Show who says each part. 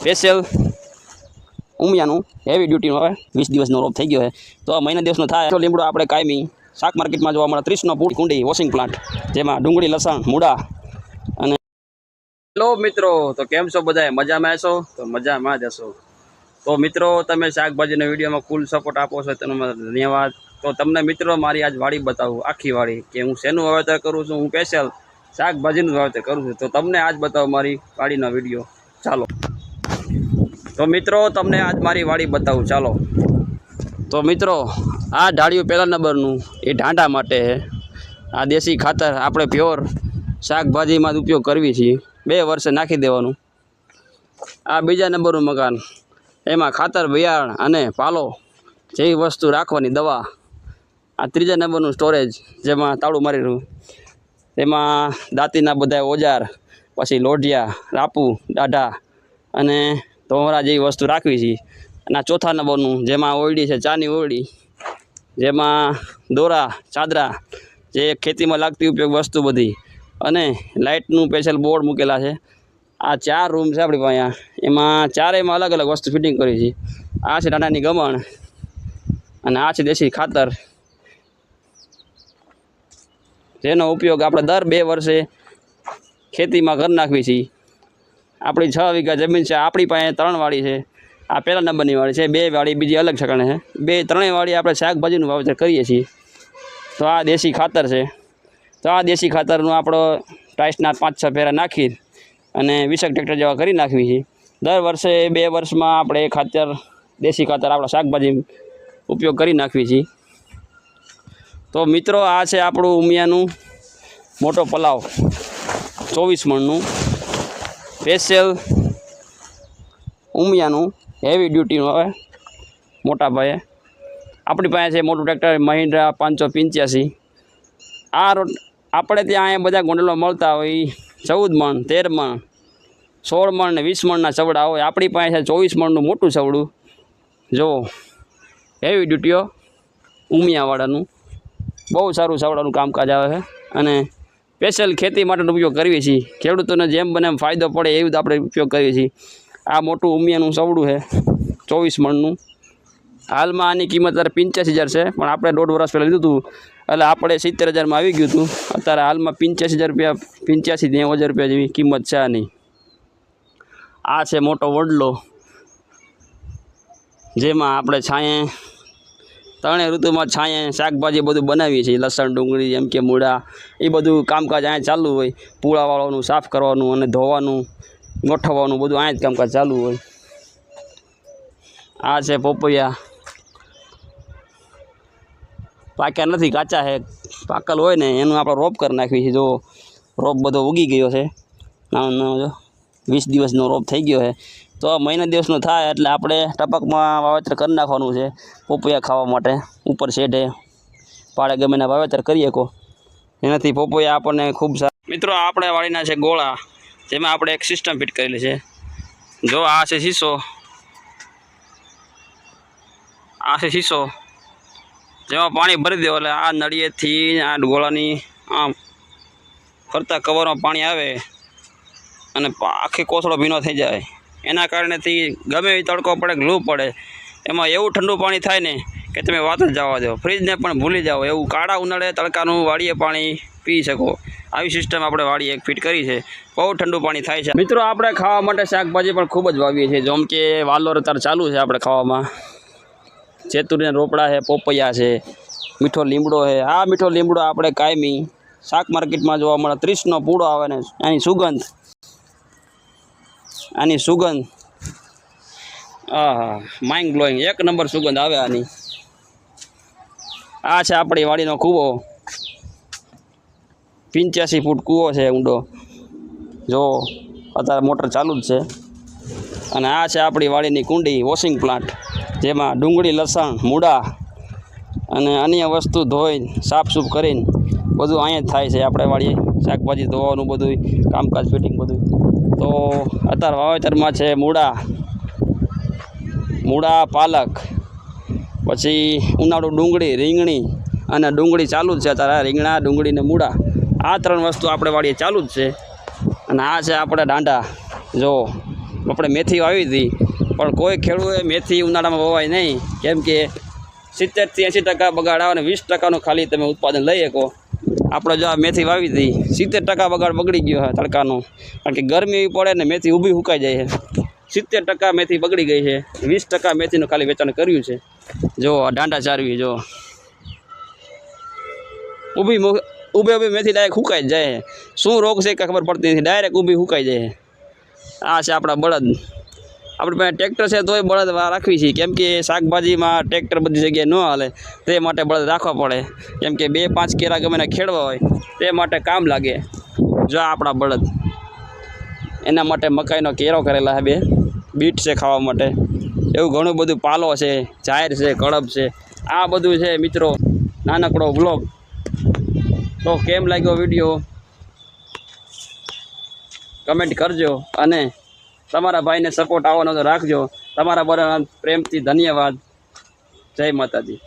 Speaker 1: Special ઉમિયાનું heavy ડ્યુટીનું હવે 20 દિવસનો રોપ થઈ ગયો છે તો આ મહિના દિવસનો થાય તો લીમડો આપણે કાયમી શાક માર્કેટમાં જોવા મળે 30નો ફૂટ કુંડી વોશિંગ પ્લાન્ટ જેમાં ડુંગળી લસણ મૂળા અને હેલો મિત્રો તો કેમ છો બધા મજામાં હશો તો મજામાં જ હશો તો મિત્રો તમે શાકભાજીના વિડીયોમાં ફૂલ સપોર્ટ આપો છો તેનો ધન્યવાદ તો તમને મિત્રો મારી આજ વાડી બતાવું આખી વાડી કે હું શેનું વાવેતર કરું છું હું સ્પેશિયલ શાકભાજીનું વાવેતર કરું છું તો તમને આજ બતાવું મારી વાડીનો વિડીયો ચાલો તો મિત્રો તમને આજ મારી વાડી બતાવું ચાલો તો મિત્રો આ ઢાળિયું પહેલા નંબરનું એ ઢાંડા માટે છે આ દેશી ખાતર આપણે પ્યોર શાકભાજીમાં ઉપયોગ કરવી છીએ 2 વર્ષે નાખી દેવાનું આ બીજા નંબરનું મકાન એમાં ખાતર બિયારણ અને પાલો જેવી વસ્તુ રાખવાની દવા આ ત્રીજા નંબરનું સ્ટોરેજ જેમાં તાળું મારી રહ્યું તેમાં દાંતીના બધા ઓજાર પછી લોઢિયા રાપુ દાઢા અને તોમરા જેવી વસ્તુ રાખવી છે અને આ ચોથા નંબરનું જેમાં ઓરડી છે ચાની ઓરડી જેમાં દોરા ચાદરા જે ખેતીમાં લાગતી ઉપયોગ વસ્તુ બધી અને લાઇટનું સ્પેશિયલ બોર્ડ મૂકેલા છે આ 4 રૂમ છે આપણી પાસે એમાં ચારેયમાં અલગ અલગ વસ્તુ ફિટિંગ કરી છે આ છે ટાટાની ગમણ અને આ છે દેશી ખાતર જેનો ઉપયોગ આપણે દર 2 વર્ષે ખેતીમાં કરી નાખવી છીએ આપણી 6 વીઘા જમીન છે આપણી પાસે 3 વાડી છે આ પહેલા નંબરની વાડી છે 2 વાડી બીજી અલગ ઠકાણે છે 3 વાડી આપણે શાકભાજીનું વાવેતર કરીએ છીએ તો આ દેશી ખાતર છે તો આ દેશી ખાતરનું આપણો ટાઈસના 5-6 ફેરા નાખી અને 20 ટ્રેક્ટર જેવા કરી નાખવી છે દર વર્ષે 2 વર્ષમાં આપણે ખાતર દેશી ખાતર આપણા શાકભાજી ઉપયોગ કરી નાખવી છીએ તો મિત્રો આ છે આપણું ઉમિયાનું મોટો પલાવ 24 મણનું સ્પેશિયલ ઉમિયાનું હેવી ડ્યુટીનું હવે મોટા ભાઈએ આપણી પાસે છે મોટું ટ્રેક્ટર મહિન્દ્રા 585 આ આપણે ત્યાં અહીંયા બધા ગોંડલમાં મળતા હોય 14 મણ 13 મણ 16 મણ ને 20 મણના ચવડા હોય આપણી પાસે છે 24 મણનું મોટું ચવડું જો હેવી ડ્યુટીઓ ઉમિયાવાળાનું બહુ સારું ચવડાનું કામકાજ આવે છે અને સ્પેશિયલ ખેતી માટેનો ઉપયોગ કરીએ છીએ ખેડૂતોને જેમ બને એમ ફાયદો પડે એવું જ આપણે ઉપયોગ કરીએ છીએ આ મોટું ઉમિયાનું ચવડું છે 24 મણનું હાલમાં આની કિંમત અત્યારે 85,000 છે પણ આપણે 1.5 વર્ષ પહેલાં લીધું હતું એટલે આપણે 70,000માં આવી ગયું હતું અત્યારે હાલમાં 85,000 રૂપિયા 85,000 રૂપિયા જેવી કિંમત છે આની આ છે મોટો વડલો જેમાં આપણે છાંયે 3 ઋતુમાં છાંયે શાકભાજી બધું બનાવીએ છીએ લસણ ડુંગળી જેમ કે મૂળા એ બધું કામકાજ અહીંયા ચાલુ હોય પૂળા વાળવાનું સાફ કરવાનું અને ધોવાનું ગોઠવવાનું બધું અહીંયા જ કામકાજ ચાલુ હોય આ છે પોપૈયા પાક્યા નથી કાચા છે પાકલ હોય ને એનું આપણે રોપ કરી નાખવી છે જો રોપ બધો ઉગી ગયો છે નાનો જો 20 દિવસનો રોપ થઈ ગયો છે તો મહિના દિવસનો થાય એટલે આપણે ટપકમાં વાવેતર કરી નાખવાનું છે પોપૈયા ખાવા માટે ઉપર શેઢે પાડે ગમેના વાવેતર કરીએ કો એનાથી પોપૈયા આપણને ખૂબ સારા મિત્રો આપણે વાળીના છે ગોળા જેમાં આપણે એક સિસ્ટમ ફિટ કરેલી છે જો આ છે શીશો જેમાં પાણી ભરી દેવું એટલે આ નળિયેથી આ ગોળાની આમ ફરતા કવરમાં પાણી આવે અને આખી કોથળો ભીનો થઈ જાય એના કારણેથી ગમે એ તડકો પડે લૂ પડે એમાં એવું ઠંડુ પાણી થાય ને કે તમે વાત જ જવા દો ફ્રીજને પણ ભૂલી જાઓ એવું કાળા ઉનાળે તડકાનું વાડીએ પાણી પી શકો આવી સિસ્ટમ આપણે વાડી એક ફિટ કરી છે બહુ ઠંડુ પાણી થાય છે મિત્રો આપણે ખાવા માટે શાકભાજી પણ ખૂબ જ વાવીએ છીએ જેમ કે વાલોર અત્યારે ચાલુ છે આપણે ખાવામાં ચેતુરીના રોપડા છે પોપૈયા છે મીઠો લીમડો છે આ મીઠો લીમડો આપણે કાયમી શાક માર્કેટમાં જોવા મળે 30નો પૂળો આવે ને આની સુગંધ માઇન્ડ બ્લોઈંગ 1 નંબર સુગંધ આવે આની આ છે આપણી વાડીનો કૂવો 85 ફૂટ કૂવો છે ઊંડો જો અત્યારે મોટર ચાલુ જ છે અને આ છે આપણી વાડીની કુંડી વોશિંગ પ્લાન્ટ જેમાં ડુંગળી લસણ મૂળા અને અન્ય વસ્તુ ધોઈને સાફસૂફ કરીને બધું અહીંયા જ થાય છે આપણે વાડીએ શાકભાજી ધોવાનું બધું કામકાજ ફિટિંગ બધું તો અત્યારે વાવેતરમાં છે મૂળા પાલક પછી ઉનાળુ ડુંગળી રીંગણી અને ડુંગળી ચાલુ જ છે અત્યારે રીંગણા ડુંગળી ને મૂળા આ 3 વસ્તુ આપણે વાડીએ ચાલુ જ છે અને આ છે આપણે દાંડા જો આપણે મેથી વાવી હતી, પણ કોઈ ખેડૂતે મેથી ઉનાળામાં વવાય નહીં, કેમ કે 70થી 80% બગાડ આવે અને 20%નું ખાલી તમે ઉત્પાદન લઈ શકો. આપણે જો આ મેથી વાવી હતી 70% બગાડ બગડી ગયો છે તડકાનો, કારણ કે ગરમી એવી પડે ને મેથી ઊભી સુકાઈ જાય છે. 70% મેથી બગડી ગઈ છે, 20% મેથીનું ખાલી વેચાણ કર્યું છે. જો આ દાંડા ચારવી, જો ઊભી મેથી ડાયરેક્ટ સુકાઈ જાય છે. શું રોગ છે કે ખબર પડતી નથી, ડાયરેક્ટ ઊભી સુકાઈ જાય છે. આ છે આપણા બળદ. આપણી પાસે ટ્રેક્ટર છે તોય બળદ રાખવી છે, કેમ કે શાકભાજીમાં ટ્રેક્ટર બધી જગ્યાએ ન હાલે, તે માટે બળદ રાખવા પડે, કેમ કે 2-5 કેરા ગમે ખેડવા હોય તે માટે કામ લાગે. જો આપણા બળદ, એના માટે મકાઈનો કેરો કરેલા છે, 2 બીટ છે ખાવા માટે, એવું ઘણું બધું પાલો છે, જાહેર છે, કળબ છે, આ બધું છે મિત્રો. નાનકડો વ્લોગ. તો કેમ લાગ્યો વિડીયો કમેન્ટ કરજો, અને તમારા ભાઈને સપોર્ટ આવવાનો તો રાખજો. તમારા બધા પ્રેમથી ધન્યવાદ. જય માતાજી.